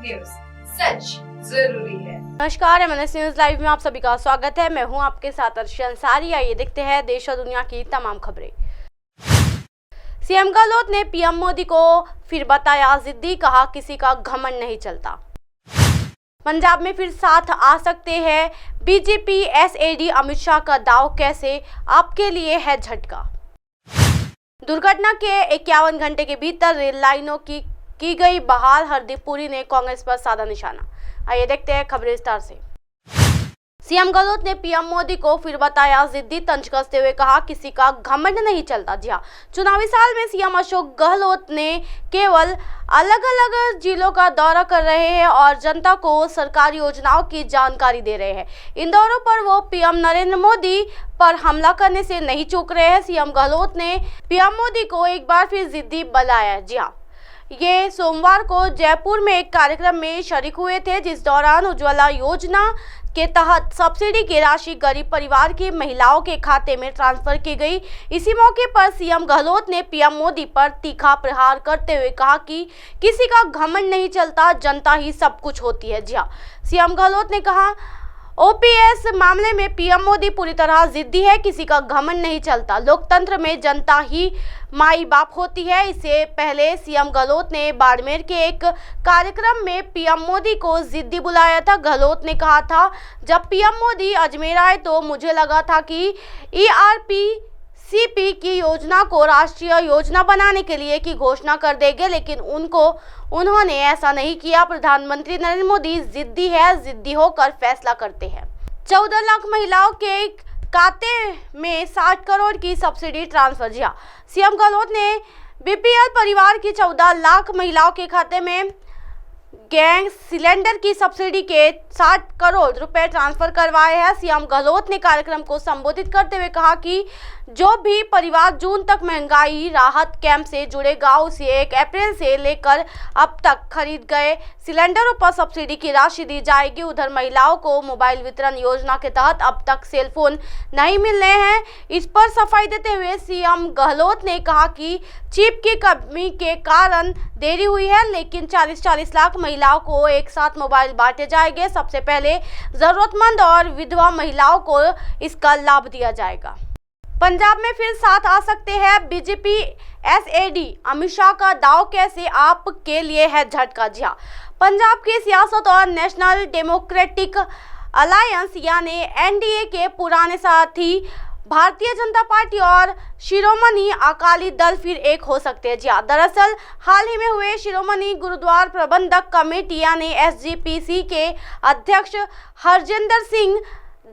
News, सच जरूरी है। नमस्कार, MNS न्यूज लाइव में आप सभी का स्वागत है। मैं हूं आपके साथ अर्शी अंसारी। आइए देखते हैं देश और दुनिया की तमाम खबरें। सीएम गहलोत ने पीएम मोदी को फिर बताया जिद्दी, कहा किसी का घमंड नहीं चलता। पंजाब में फिर साथ आ सकते हैं बीजेपी, SAD अमित शाह का दाव कैसे आपके लिए है झटका। दुर्घटना के 51 घंटे के भीतर रेल लाइनों की गई बहाल, हरदीप पुरी ने कांग्रेस पर साधा निशाना। आइए देखते हैं खबरें विस्तार से। सीएम गहलोत ने पीएम मोदी को फिर बताया जिद्दी, तंज कसते हुए कहा किसी का घमंड नहीं चलता। जी हां, चुनावी साल में सीएम अशोक गहलोत ने केवल अलग अलग जिलों का दौरा कर रहे हैं और जनता को सरकारी योजनाओं की जानकारी दे रहे हैं। इन दौरों पर वो पीएम नरेंद्र मोदी पर हमला करने से नहीं चूक रहे हैं। सीएम गहलोत ने पीएम मोदी को एक बार फिर जिद्दी बनाया। जी हाँ, ये सोमवार को जयपुर में एक कार्यक्रम में शरीक हुए थे, जिस दौरान उज्ज्वला योजना के तहत सब्सिडी की राशि गरीब परिवार की महिलाओं के खाते में ट्रांसफर की गई। इसी मौके पर सीएम गहलोत ने पीएम मोदी पर तीखा प्रहार करते हुए कहा कि किसी का घमंड नहीं चलता, जनता ही सब कुछ होती है। जी हाँ, सीएम गहलोत ने कहा OPS मामले में पीएम मोदी पूरी तरह जिद्दी है, किसी का घमंड नहीं चलता। लोकतंत्र में जनता ही माई बाप होती है। इससे पहले सीएम गहलोत ने बाड़मेर के एक कार्यक्रम में पीएम मोदी को जिद्दी बुलाया था। गहलोत ने कहा था, जब पीएम मोदी अजमेर आए तो मुझे लगा था कि ERP-CP की योजना को राष्ट्रीय योजना बनाने के लिए की घोषणा कर देंगे, लेकिन उन्होंने ऐसा नहीं किया। प्रधानमंत्री नरेंद्र मोदी जिद्दी है, जिद्दी होकर फैसला करते हैं। 14 लाख महिलाओं के खाते में 60 करोड़ की सब्सिडी ट्रांसफर। जी हाँ, सीएम गहलोत ने BPL परिवार की 14 लाख महिलाओं के खाते में गैस सिलेंडर की सब्सिडी के 60 करोड़ रुपए ट्रांसफर करवाए हैं। सीएम गहलोत ने कार्यक्रम को संबोधित करते हुए कहा कि जो भी परिवार जून तक महंगाई राहत कैंप से जुड़ेगा, उसे 1 अप्रैल से लेकर अब तक खरीद गए सिलेंडरों पर सब्सिडी की राशि दी जाएगी। उधर महिलाओं को मोबाइल वितरण योजना के तहत अब तक सेलफोन नहीं मिल रहे हैं। इस पर सफाई देते हुए सीएम गहलोत ने कहा कि चिप की कमी के कारण देरी हुई है, लेकिन 40 लाख महिलाओं को एक साथ मोबाइल बांटे जाएंगे। सबसे पहले जरूरतमंद और विधवा महिलाओं को इसका लाभ दिया जाएगा। पंजाब में फिर साथ आ सकते हैं बीजेपी, SAD अमित शाह का दाव कैसे आपके लिए है झटका। जी हाँ, पंजाब की सियासत और नेशनल डेमोक्रेटिक अलायंस यानी NDA के पुराने साथी भारतीय जनता पार्टी और शिरोमणि अकाली दल फिर एक हो सकते हैं। जी हाँ, दरअसल हाल ही में हुए शिरोमणि गुरुद्वारा प्रबंधक कमेटी यानी SGPC के अध्यक्ष हरजिंदर सिंह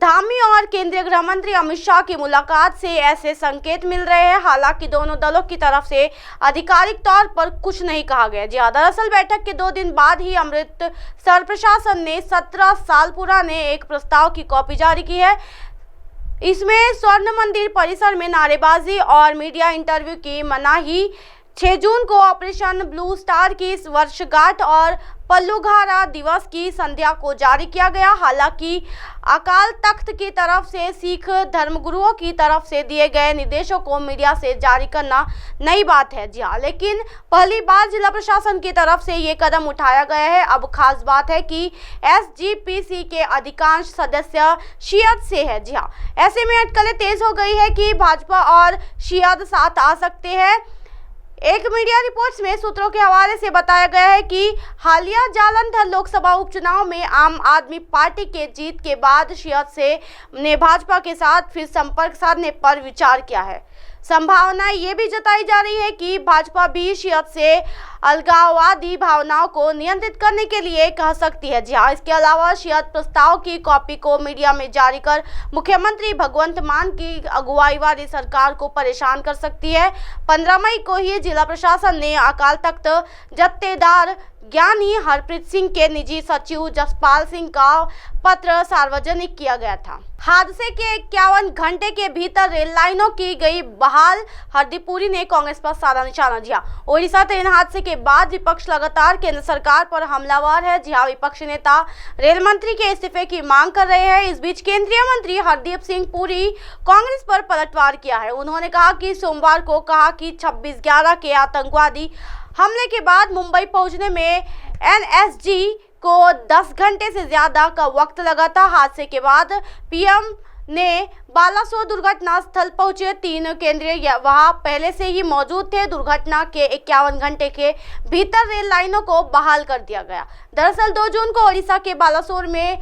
धामी और केंद्रीय गृह मंत्री अमित शाह की मुलाकात से ऐसे संकेत मिल रहे हैं। हालांकि दोनों दलों की तरफ से आधिकारिक तौर पर कुछ नहीं कहा गया। जी, दरअसल बैठक के 2 दिन बाद ही अमृतसर प्रशासन ने 17 साल पुराने एक प्रस्ताव की कॉपी जारी की है। इसमें स्वर्ण मंदिर परिसर में नारेबाजी और मीडिया इंटरव्यू की मनाही, 6 जून को ऑपरेशन ब्लू स्टार की वर्षगांठ और पल्लूघारा दिवस की संध्या को जारी किया गया। हालांकि अकाल तख्त की तरफ से सिख धर्मगुरुओं की तरफ से दिए गए निर्देशों को मीडिया से जारी करना नई बात है। जी हाँ, लेकिन पहली बार जिला प्रशासन की तरफ से ये कदम उठाया गया है। अब खास बात है कि SGPC के अधिकांश सदस्य शियत से है। जी हाँ, ऐसे में अटकलें तेज हो गई है कि भाजपा और शियत साथ आ सकते हैं। एक मीडिया रिपोर्ट्स में सूत्रों के हवाले से बताया गया है कि हालिया जालंधर लोकसभा उपचुनाव में आम आदमी पार्टी के जीत के बाद शियत ने भाजपा के साथ फिर संपर्क साधने पर विचार किया है। संभावना ये भी जताई जा रही है कि भाजपा भी शियत से अलगाववादी भावनाओं को नियंत्रित करने के लिए कह सकती है। जी हाँ, इसके अलावा शियत प्रस्ताव की कॉपी को मीडिया में जारी कर मुख्यमंत्री भगवंत मान की अगुवाई वाली सरकार को परेशान कर सकती है। 15 मई को ही जिला प्रशासन ने अकाल तख्त जत्थेदार ज्ञानी हरप्रीत सिंह के निजी सचिव जसपाल सिंह का पत्र सार्वजनिक किया गया था। हादसे के 51 घंटे के भीतर रेल लाइनों की गई बहाल, हरदीप पुरी ने कांग्रेस पर साधा निशाना। जी हाँ, ओडिशा ट्रेन हादसे के बाद विपक्ष लगातार केंद्र सरकार पर हमलावर है। जी हाँ, विपक्षी नेता रेल मंत्री के इस्तीफे की मांग कर रहे हैं। इस बीच केंद्रीय मंत्री हरदीप सिंह पुरी कांग्रेस पर पलटवार किया है। उन्होंने कहा कि सोमवार को कहा कि 26/11 के आतंकवादी हमले के बाद मुंबई पहुंचने में एनएसजी को 10 घंटे से ज्यादा का वक्त लगा था। हादसे के बाद पीएम ने बालासोर दुर्घटना स्थल पहुंचे। 3 केंद्रीय वहां पहले से ही मौजूद थे। दुर्घटना के 51 घंटे के भीतर रेल लाइनों को बहाल कर दिया गया। दरअसल 2 जून को ओडिशा के बालासोर में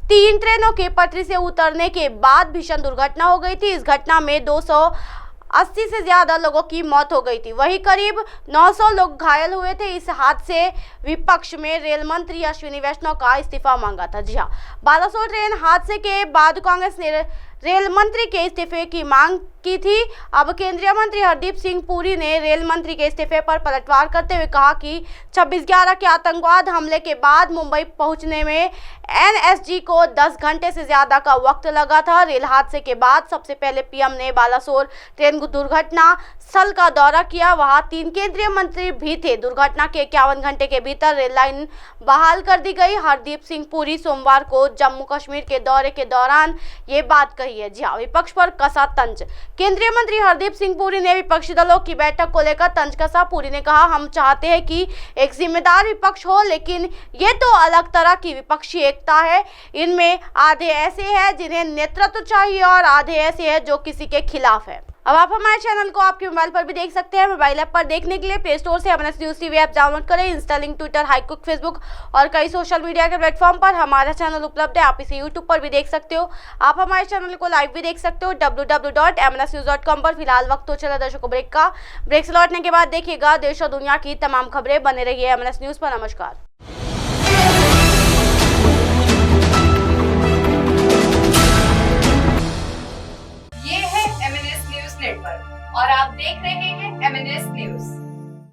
3 ट्रेनों के पटरी से उतरने के बाद भीषण दुर्घटना हो गई थी। इस घटना में 280 से ज्यादा लोगों की मौत हो गई थी, वहीं करीब 900 लोग घायल हुए थे। इस हादसे विपक्ष में रेल मंत्री अश्विनी वैष्णव का इस्तीफा मांगा था। जी हां, बालासोर ट्रेन हादसे के बाद कांग्रेस ने रेल मंत्री के इस्तीफे की मांग की थी। अब केंद्रीय मंत्री हरदीप सिंह पुरी ने रेल मंत्री के इस्तीफे पर पलटवार करते हुए कहा कि 26/11 के आतंकवाद हमले के बाद मुंबई पहुंचने में एनएसजी को 10 घंटे से ज्यादा का वक्त लगा था। रेल हादसे के बाद सबसे पहले पीएम ने बालासोर ट्रेन दुर्घटना स्थल का दौरा किया। वहां 3 केंद्रीय मंत्री भी थे। दुर्घटना के 51 घंटे के भीतर रेल लाइन बहाल कर दी गई। हरदीप सिंह पुरी सोमवार को जम्मू कश्मीर के दौरे के दौरान ये बात कही है। जी हां, विपक्ष पर कसा तंज। केंद्रीय मंत्री हरदीप सिंह पुरी ने विपक्षी दलों की बैठक को लेकर तंज कसा। पुरी ने कहा, हम चाहते हैं कि एक जिम्मेदार विपक्ष हो, लेकिन ये तो अलग तरह की विपक्षी एकता है। इनमें आधे ऐसे हैं जिन्हें नेतृत्व चाहिए और आधे ऐसे हैं जो किसी के खिलाफ है। अब आप हमारे चैनल को आपके मोबाइल पर भी देख सकते हैं। मोबाइल ऐप पर देखने के लिए प्ले स्टोर से MNS news TV app download करें। इंस्टॉलिंग ट्विटर, हाईकुक, फेसबुक और कई सोशल मीडिया के प्लेटफॉर्म पर हमारा चैनल उपलब्ध है। आप इसे यूट्यूब पर भी देख सकते हो। आप हमारे चैनल को लाइव भी देख सकते हो www.mnsnews.com पर। फिलहाल वक्त तो चला दर्शकों ब्रेक का। ब्रेक से लौटने के बाद देखिएगा देश और दुनिया की तमाम खबरें। बने रहिए एमएनएस न्यूज पर। नमस्कार। ये है MNS न्यूज नेटवर्क और आप देख रहे हैं MNS न्यूज।